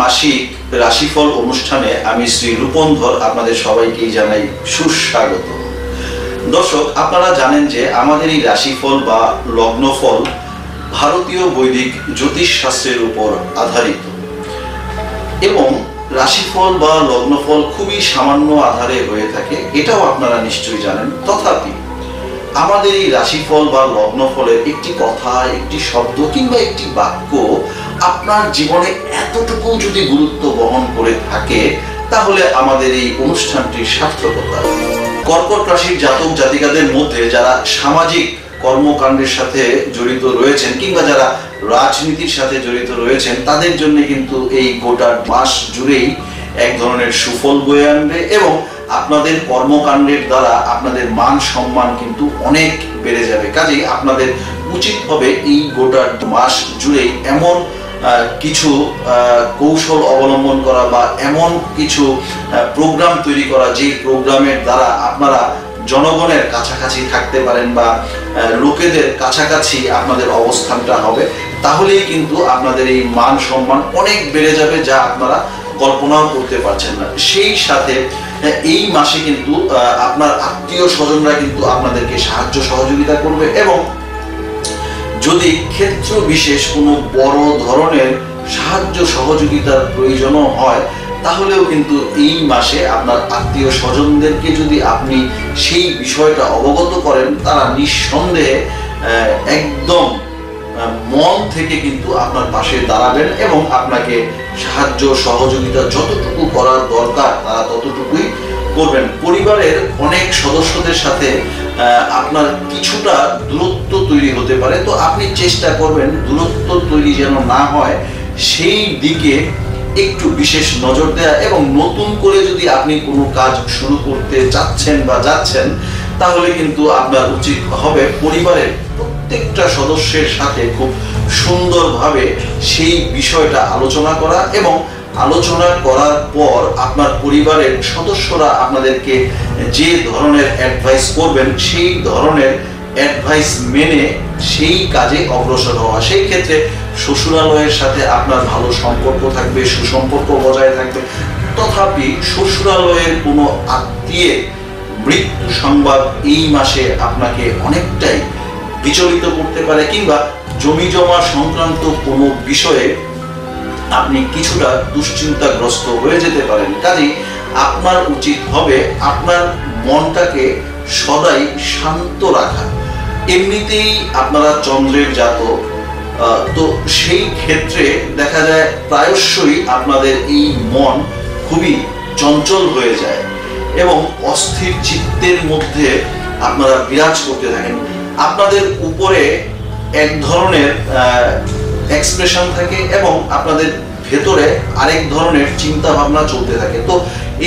মাসিক রাশিফল অনুষ্ঠানে আমি শ্রী রূপন্ধর আপনাদের সবাইকে জানাই সুস্বাগত। দর্শক, আপনারা জানেন যে আমাদের এই রাশিফল বা লগ্নফল ভারতীয় বৈদিক জ্যোতিষ শাস্ত্রের উপর আধারিত এবং রাশিফল বা লগ্নফল খুবই সামান্য আধারে হয়ে থাকে, এটাও আপনারা নিশ্চয়ই জানেন। তথাপি আমাদের এই রাশিফল বা লগ্নফলের একটি কথা, একটি শব্দ কিংবা একটি বাক্য আপনার জীবনে এতটুকু যদি গুরুত্ব বহন করে থাকে, তাহলে আমাদের এই অনুষ্ঠানটির সার্থকতা। কর্কট রাশির জাতক জাতিকাদের মধ্যে যারা সামাজিক কর্মকাণ্ডের সাথে জড়িত রয়েছেন কিংবা যারা রাজনীতির সাথে জড়িত রয়েছেন, তাদের জন্য কিন্তু এই গোটা মাস জুড়েই এক ধরনের সুফল বয়ে আনবে এবং আপনাদের কর্মকাণ্ডের দ্বারা আপনাদের মান সম্মান কিন্তু অনেক বেড়ে যাবে। কাজেই আপনাদের উচিত হবে এই গোটা মাস জুড়েই এমন কিছু কৌশল অবলম্বন করা বা এমন কিছু প্রোগ্রাম তৈরি করা, যে প্রোগ্রামের দ্বারা আপনারা জনগণের কাছাকাছি থাকতে পারেন বা লোকেদের কাছাকাছি আপনাদের অবস্থানটা হবে। তাহলেই কিন্তু আপনাদের এই মান সম্মান অনেক বেড়ে যাবে, যা আপনারা কল্পনাও করতে পারছেন না। সেই সাথে এই মাসে কিন্তু আপনার আত্মীয় স্বজনরা কিন্তু আপনাদেরকে সাহায্য সহযোগিতা করবে এবং যদি ক্ষেত্র বিশেষ কোনো বড় ধরনের সাহায্য সহযোগিতার প্রয়োজনও হয়, তাহলেও কিন্তু এই মাসে আপনার আত্মীয় স্বজনদেরকে যদি আপনি সেই বিষয়টা অবগত করেন, তারা নিঃসন্দেহে একদম মন থেকে কিন্তু আপনার পাশে দাঁড়াবেন এবং আপনাকে সাহায্য সহযোগিতা যতটুকু করার দরকার তারা ততটুকুই করবেন। পরিবারের অনেক সদস্যদের সাথে আপনার কিছুটা দূরত্ব তৈরি হতে পারে, তো আপনি চেষ্টা করবেন দূরত্ব তৈরি যেন না হয় সেই দিকে একটু বিশেষ নজর দেওয়া। এবং নতুন করে যদি আপনি কোনো কাজ শুরু করতে চাচ্ছেন বা যাচ্ছেন, তাহলে কিন্তু আপনার উচিত হবে পরিবারের প্রত্যেকটা সদস্যের সাথে খুব সুন্দরভাবে সেই বিষয়টা আলোচনা করা এবং আলোচনা করার পর আপনার পরিবারের সদস্যরা আপনাদেরকে যে ধরনের অ্যাডভাইস করবেন, সেই ধরনের অ্যাডভাইস মেনে সেই কাজে অগ্রসর হওয়া। সেই ক্ষেত্রে শ্বশুরালয়ের সাথে আপনার ভালো সম্পর্ক থাকবে, সুসম্পর্ক বজায় থাকবে। তথাপি শ্বশুরালয়ের কোনো আত্মীয়ের মৃত্যু সংবাদ এই মাসে আপনাকে অনেকটাই বিচলিত করতে পারে কিংবা জমি জমা সংক্রান্ত কোনো বিষয়ে আপনি কিছুটা দুশ্চিন্তাগ্রস্ত হয়ে যেতে পারেন। কাজেই আপনার উচিত হবে আপনার মনটাকে সদাই শান্ত রাখা। এমনিতেই আপনারা চন্দ্রের জাতক, তো সেই ক্ষেত্রে দেখা যায় প্রায়শই আপনাদের এই মন খুবই চঞ্চল হয়ে যায় এবং অস্থির চিত্তের মধ্যে আপনারা বিরাজ করতে থাকেন। আপনাদের উপরে এক ধরনের এক্সপ্রেশন থাকে এবং আপনাদের ভেতরে আরেক ধরনের চিন্তা ভাবনা চলতে থাকে। তো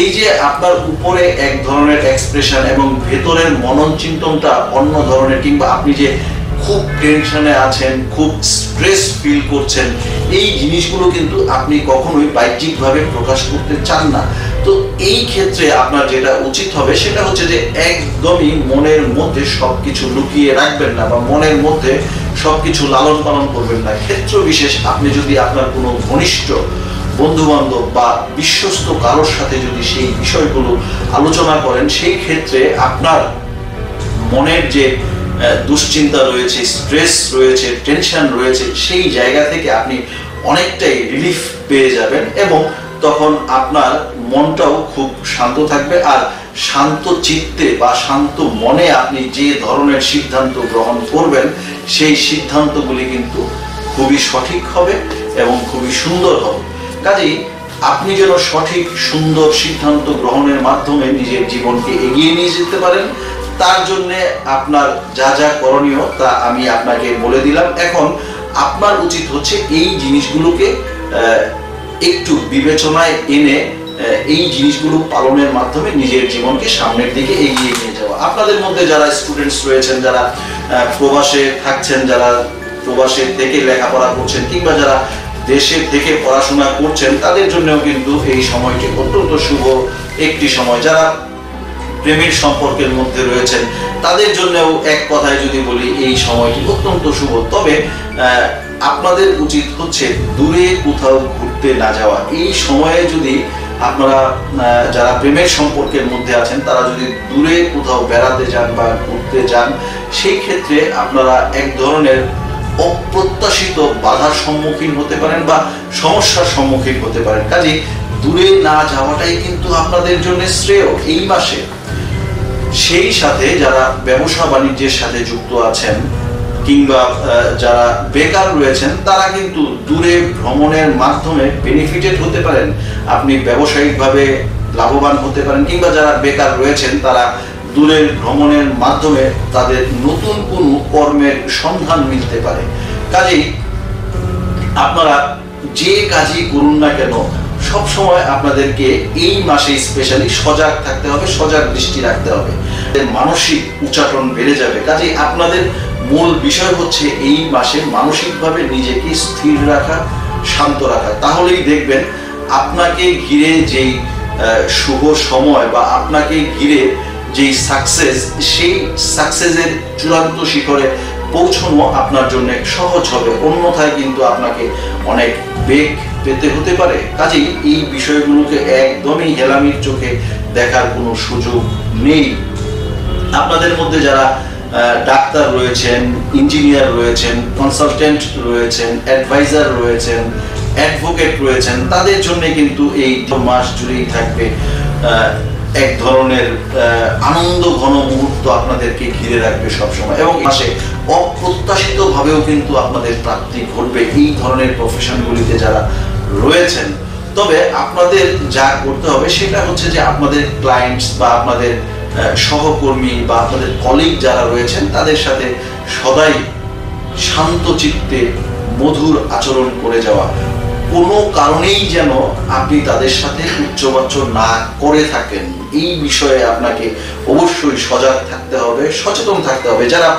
এই যে আপনার উপরে এক ধরনের এক্সপ্রেশন এবং ভেতরের মনন চিন্তনটা অন্য ধরনের, কিংবা আপনি যে খুব টেনশনে আছেন, খুব স্ট্রেস ফিল করছেন, এই জিনিসগুলো কিন্তু আপনি কখনোই বাহ্যিকভাবে প্রকাশ করতে চান না। তো এই ক্ষেত্রে আপনার যেটা উচিত হবে সেটা হচ্ছে যে একদমই মনের মধ্যে সবকিছু লুকিয়ে রাখবেন না বা মনের মধ্যে সবকিছু লালন পালন করবেন না। ক্ষেত্র বিশেষ আপনি যদি আপনার কোনো ঘনিষ্ঠ বন্ধু বান্ধব বা বিশ্বস্ত কারোর সাথে যদি সেই বিষয়গুলো আলোচনা করেন, সেই ক্ষেত্রে আপনার মনের যে দুশ্চিন্তা রয়েছে, স্ট্রেস রয়েছে, টেনশন রয়েছে, সেই জায়গা থেকে আপনি অনেকটাই রিলিফ পেয়ে যাবেন এবং তখন আপনার মনটাও খুব শান্ত থাকবে। আর শান্ত চিত্তে বা শান্ত মনে আপনি যে ধরনের সিদ্ধান্ত গ্রহণ করবেন, সেই সিদ্ধান্তগুলি কিন্তু খুবই সঠিক হবে এবং খুবই সুন্দর হবে। কাজেই আপনি যেন সঠিক সুন্দর সিদ্ধান্ত গ্রহণের মাধ্যমে নিজের জীবনকে এগিয়ে নিয়ে যেতে পারেন, তার জন্য আপনার যা যা করণীয় তা আমি আপনাকে বলে দিলাম। এখন আপনার উচিত হচ্ছে এই জিনিসগুলোকে একটু বিবেচনায় এনে এই জিনিসগুলো পালনের মাধ্যমে নিজের জীবনকে সামনের দিকে এগিয়ে নিয়ে যাওয়া। আপনাদের মধ্যে যারা স্টুডেন্টস রয়েছেন, যারা প্রবাসে থাকছেন, যারা প্রবাসে থেকে লেখাপড়া করছেন কিংবা যারা দেশে থেকে পড়াশোনা করছেন, তাদের জন্যও কিন্তু এই সময়টি অত্যন্ত শুভ একটি সময়। যারা প্রেমের সম্পর্কের মধ্যে রয়েছেন, তাদের জন্যও এক কথায় যদি বলি এই সময়টি অত্যন্ত শুভ। তবে আপনাদের উচিত হচ্ছে দূরে কোথাও ঘুরতে না যাওয়া। এই সময়ে যদি আপনারা যারা প্রেমের সম্পর্কের মধ্যে আছেন তারা যদি দূরে কোথাও বেড়াতে যান বা ঘুরতে যান, সেই ক্ষেত্রে আপনারা এক ধরনের অপ্রত্যাশিত বাধার সম্মুখীন হতে পারেন বা সমস্যার সম্মুখীন হতে পারেন। কাজে দূরে না যাওয়াটাই কিন্তু আপনাদের জন্য শ্রেয় এই মাসে। সেই সাথে যারা ব্যবসা বাণিজ্যের সাথে যুক্ত আছেন কিংবা যারা বেকার রয়েছেন তারা কিন্তু দূরে ভ্রমণের মাধ্যমে বেনিফিটেড হতে পারেন, আপনি ব্যবসায়িকভাবে লাভবান হতে পারেন। কিংবা যারা বেকার রয়েছেন তারা দূরের ভ্রমণের মাধ্যমে তাদের নতুন কোনো কর্মের সন্ধান মিলতে পারে। কাজেই আপনারা যে কাজই করুন না কেন সবসময় আপনাদেরকে এই মাসে স্পেশালি সজাগ থাকতে হবে, সজাগ দৃষ্টি রাখতে হবে, মানসিক উচ্চাটন বেড়ে যাবে। কাজেই আপনাদের মূল বিষয় হচ্ছে এই মাসে মানসিকভাবে নিজেকে স্থির রাখা, শান্ত রাখা। তাহলেই দেখবেন আপনাকে ঘিরে যেই শুভ সময় বা আপনাকে ঘিরে যেই সাকসেস, সেই সাকসেসের চূড়ান্ত শিখরে পৌঁছানো আপনার জন্য সহজ হবে। অন্যথায় কিন্তু আপনাকে অনেক বেগ পেতে হতে পারে। কাজেই এই বিষয়গুলোকে একদমই হেলামির চোখে দেখার কোনো সুযোগ নেই। আপনাদের মধ্যে যারা ডাক্তার রয়েছেন, ইঞ্জিনিয়ার রয়েছেন, কনসালটেন্ট রয়েছেন, অ্যাডভাইজার রয়েছেন, অ্যাডভোকেট রয়েছেন, তাদের জন্য কিন্তু এই মাস জুড়েই থাকবে এক ধরনের আনন্দ ঘন মুহূর্ত আপনাদেরকে ঘিরে রাখবে সবসময়। এবং মাসে অপ্রত্যাশিত ভাবেও কিন্তু আপনাদের প্রাপ্তি ঘটবে এই ধরনের প্রফেশনগুলিতে যারা রয়েছেন। তবে আপনাদের যা করতে হবে সেটা হচ্ছে যে আপনাদের ক্লায়েন্টস বা আপনাদের সহকর্মী বা আপনাদের কলিগ যারা রয়েছেন তাদের সাথে সদাই শান্ত চিত্তে মধুর আচরণ করে যাওয়া। কোনো কারণেই যেন আপনি তাদের সাথে উচ্চবাচ্য না করে থাকেন, এই বিষয়ে আপনাকে অবশ্যই সজাগ থাকতে হবে, সচেতন থাকতে হবে। যারা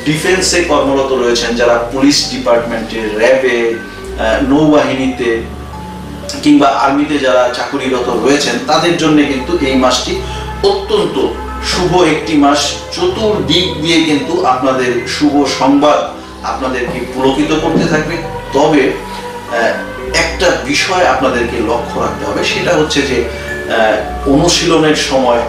ডিফেন্সে কর্মরত রয়েছেন, যারা পুলিশ ডিপার্টমেন্টে, র্যাবে, নৌবাহিনীতে কিংবা আর্মিতে যারা চাকুরিরত রয়েছেন তাদের জন্য কিন্তু এই মাসটি অত্যন্ত শুভ একটি মাস। চতুর্দিক দিয়ে কিন্তু আপনাদের শুভ সংবাদ আপনাদেরকে পুলকিত করতে থাকবে। তবে একটা বিষয় আপনাদেরকে লক্ষ্য রাখতে হবে, সেটা হচ্ছে যে অনুশীলনের সময়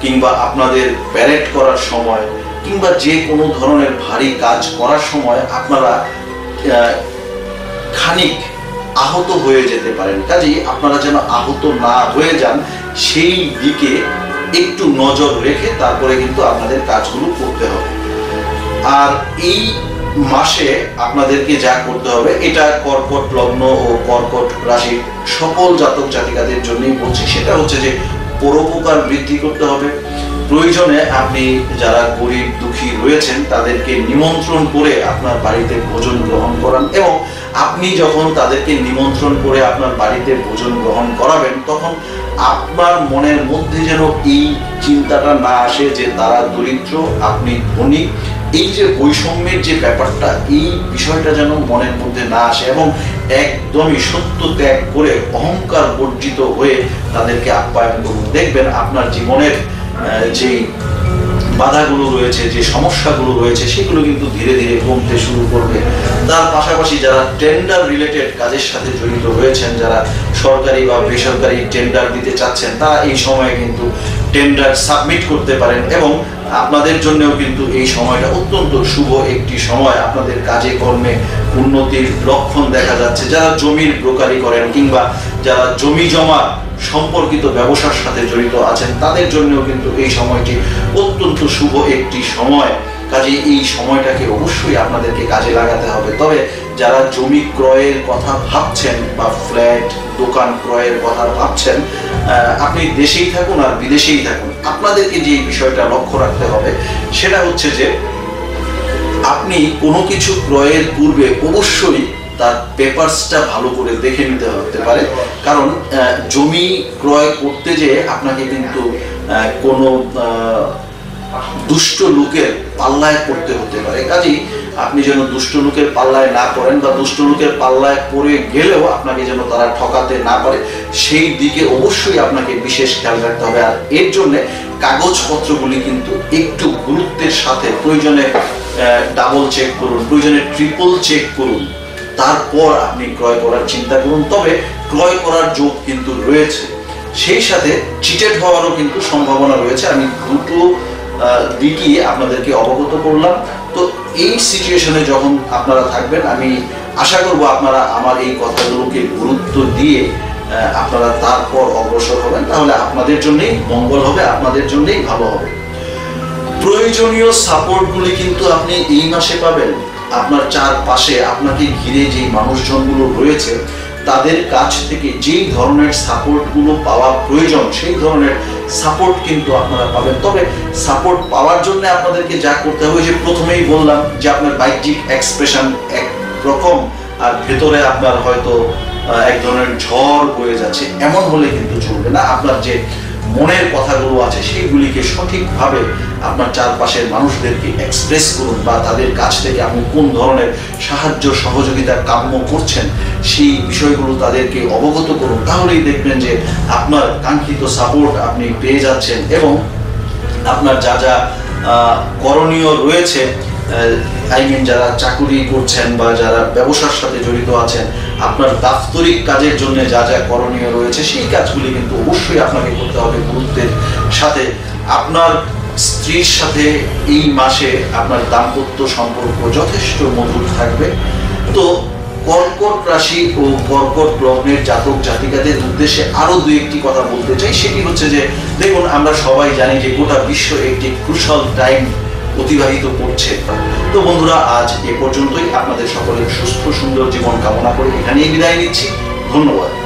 কিংবা আপনাদের প্যারেড করার সময় কিংবা যে কোনো ধরনের ভারী কাজ করার সময় আপনারা খানিক আহত হয়ে যেতে পারেন। কাজেই আপনারা যেন আহত না হয়ে যান সেই দিকে একটু নজর রেখে তারপরে কিন্তু আপনাদের কাজগুলো করতে হবে। আর এই মাসে আপনাদেরকে যা করতে হবে, এটা কর্কট লগ্ন ও কর্কট রাশির সকল জাতক জাতিকাদের জন্যই বলছি, সেটা হচ্ছে যে পরোপকার বৃদ্ধি করতে হবে। প্রয়োজনে আপনি যারা গরিব দুঃখী রয়েছেন তাদেরকে নিমন্ত্রণ করে আপনার বাড়িতে ভোজন গ্রহণ করান, এবং আপনি যখন তাদেরকে নিমন্ত্রণ করে আপনার বাড়িতে ভোজন গ্রহণ করাবেন তখন আপনার মনের মধ্যে যেন এই চিন্তাটা না আসে যে তারা দরিদ্র, আপনি ধনী। এই যে বৈষম্যের যে ব্যাপারটা, এই বিষয়টা যেন মনের মধ্যে না আসে এবং একদমই সত্য ত্যাগ করে অহংকার বর্জিত হয়ে তাদেরকে আপ্যায়ন করুন। দেখবেন আপনার জীবনের যে বাধাগুলো রয়েছে, যে সমস্যাগুলো রয়েছে, সেগুলো কিন্তু ধীরে ধীরে কমতে শুরু করবে। তার পাশাপাশি যারা টেন্ডার রিলেটেড কাজের সাথে জড়িত রয়েছেন, যারা সরকারি বা বেসরকারি টেন্ডার দিতে চাচ্ছেন, তারা এই সময়ে কিন্তু টেন্ডার সাবমিট করতে পারেন এবং আপনাদের জন্যও কিন্তু এই সময়টা অত্যন্ত শুভ একটি সময়। আপনাদের কাজে কর্মে উন্নতির লক্ষণ দেখা যাচ্ছে। যারা জমির ব্রোকারি করেন কিংবা যারা জমি জমা সম্পর্কিত ব্যবসার সাথে জড়িত আছেন তাদের জন্যও কিন্তু এই সময়টি অত্যন্ত শুভ একটি সময়। কাজে এই সময়টাকে অবশ্যই আপনাদেরকে কাজে লাগাতে হবে। তবে যারা জমি ক্রয়ের কথা ভাবছেন বা ফ্ল্যাট দোকান ক্রয়ের কথা ভাবছেন, আপনি দেশেই থাকুন আর বিদেশেই থাকুন, আপনাদেরকে যে বিষয়টা লক্ষ্য রাখতে হবে সেটা হচ্ছে যে আপনি কোনো কিছু ক্রয়ের পূর্বে অবশ্যই তার পেপারসটা ভালো করে দেখে নিতে হতে পারে। কারণ জমি ক্রয় করতে যেয়ে আপনাকে কিন্তু কোনো দুষ্ট লোকের পাল্লায় পড়তে হতে পারে। কাজেই আপনি যেন দুষ্ট লোকের পাল্লায় না পড়েন বা দুষ্ট লোকের পাল্লায় পড়ে গেলেও আপনাকে যেন তারা ঠকাতে না পারে, সেই দিকে অবশ্যই আপনাকে বিশেষ খেয়াল রাখতে হবে। আর এর জন্য কাগজপত্রগুলি কিন্তু একটু গুরুত্বের সাথে প্রয়োজনে ডাবল চেক করুন, প্রয়োজনে ট্রিপল চেক করুন। তারপর আপনি ক্রয় করার চিন্তা করুন। তবে ক্রয় করার যোগ কিন্তু রয়েছে, সেই সাথে চিটেড হওয়ারও কিন্তু সম্ভাবনা রয়েছে। আমি দুটো দিকই আপনাদেরকে অবগত করলাম। তো এই সিচুয়েশনে যখন আপনারা থাকবেন, আমি আশা করব আপনারা আমার এই কথাগুলোকে গুরুত্ব দিয়ে আপনারা তারপর অগ্রসর হবেন, তাহলে আপনাদের জন্যই মঙ্গল হবে, আপনাদের জন্যই ভালো হবে। প্রয়োজনীয় সাপোর্টগুলি কিন্তু আপনি এই মাসে পাবেন। আপনার চারপাশে আপনাকে ঘিরে যে মানুষজনগুলো রয়েছে তাদের কাছ থেকে যেই ধরনের সাপোর্টগুলো পাওয়া প্রয়োজন সেই ধরনের সাপোর্ট কিন্তু আপনারা পাবেন। তবে সাপোর্ট পাওয়ার জন্য আপনাদেরকে যা করতে হবে, যে প্রথমেই বললাম যে আপনার বাহ্যিক এক্সপ্রেশন একরকম আর ভেতরে আপনার হয়তো এক ধরনের ঝড় বয়ে যাচ্ছে, এমন হলে কিন্তু চলবে না। আপনার যে মনের কথাগুলো আছে সেইগুলিকে সঠিকভাবে আপনার চারপাশের মানুষদেরকে এক্সপ্রেস করুন, বা তাদের কাছ থেকে আপনি কোন ধরনের সাহায্য সহযোগিতা কাম্য করছেন সেই বিষয়গুলো তাদেরকে অবগত করুন। তাহলেই দেখবেন যে আপনার কাঙ্ক্ষিত সাপোর্ট আপনি পেয়ে যাচ্ছেন, এবং আপনার যা যা করণীয় রয়েছে, যারা চাকুরি করছেন বা যারা ব্যবসার সাথে জড়িত আছেন, আপনার দাপ্তরিক কাজের জন্য যা যা করণীয় রয়েছে সেই কাজগুলি কিন্তু অবশ্যই আপনাকে করতে হবে গুরুত্বের সাথে। আপনার স্ত্রীর সাথে এই মাসে আপনার দাম্পত্য সম্পর্ক যথেষ্ট মধুর থাকবে। তো কর্কট রাশি ও কর্কট লগ্নের জাতক জাতিকাদের উদ্দেশ্যে আরো দুই একটি কথা বলতে চাই। সেটি হচ্ছে যে দেখুন, আমরা সবাই জানি যে গোটা বিশ্ব একটি ক্রুশাল টাইম অতিবাহিত করছে। তো বন্ধুরা, আজ এ পর্যন্তই। আপনাদের সকলের সুস্থ সুন্দর জীবন কামনা করে এখানেই বিদায় নিচ্ছি। ধন্যবাদ।